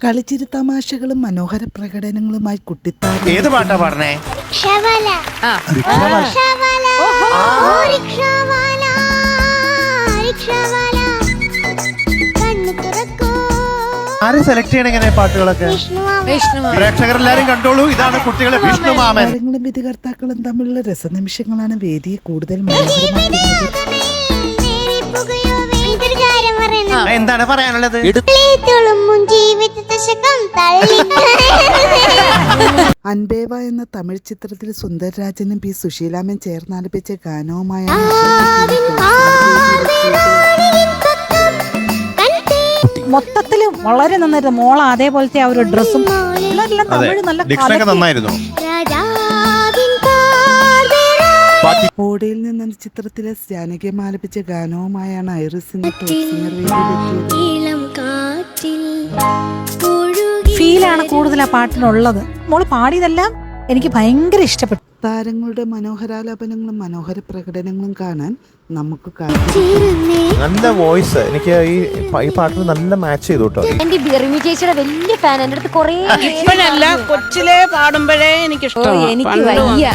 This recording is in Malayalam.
കളിച്ചിരി തമാശകളും മനോഹര പ്രകടനങ്ങളുമായി കുട്ടിത്താരം. ഏത് പാട്ടാ പാടണേ? ആരും സെലക്ട് ചെയ്യണ എങ്ങനെ പാട്ടുകളൊക്കെ? പ്രേക്ഷകരെല്ലാരും കണ്ടോളൂ, ഇതാണ് കുട്ടികളെ വിഷ്ണു മാമൻ. താരങ്ങളും വിധികർത്താക്കളും തമ്മിലുള്ള രസനിമിഷങ്ങളാണ് വേദിയെ കൂടുതൽ മനോഹരമാക്കുന്നത്. എന്താണ് പറയാനുള്ളത്? അൻപേവ എന്ന തമിഴ് ചിത്രത്തിൽ സുന്ദരരാജനും പി സുശീലാമ്മൻ ചേർന്നാലപിച്ച ഗാനവുമായാണ് മൊത്തത്തില് വളരെ നന്നായിരുന്നു. മോള അതേപോലത്തെ ആ ഒരു ഡ്രസ്സും തമിഴ് നല്ല നന്നായിരുന്നു. ഓടയിൽ നിന്ന ചിത്രത്തിലെ ജാനകിയം ആലപിച്ച ഗാനവുമായാണ് ഐറിസിന്റെ ടോപ്പ് സിംഗർ ഫീലാണ് കൂടുതൽ ആ പാട്ടിനുള്ളത്. മോള് പാടിയതെല്ലാം എനിക്ക് ഭയങ്കര ഇഷ്ടപ്പെട്ടു. താരങ്ങളുടെ മനോഹരാലാപനങ്ങളും മനോഹര പ്രകടനങ്ങളും കാണാൻ നമുക്ക് നല്ല വോയിസ്. എനിക്ക് ഈ പാട്ടിന് നല്ല മാച്ച് ചെയ്തു കേട്ടോ. ചേച്ചിയുടെ വലിയ ഫാൻ. എന്റെ അടുത്ത് കൊറേ കൊച്ചിലെ പാടുമ്പോഴേ എനിക്ക് ഇഷ്ടം. എനിക്ക് വയ്യ.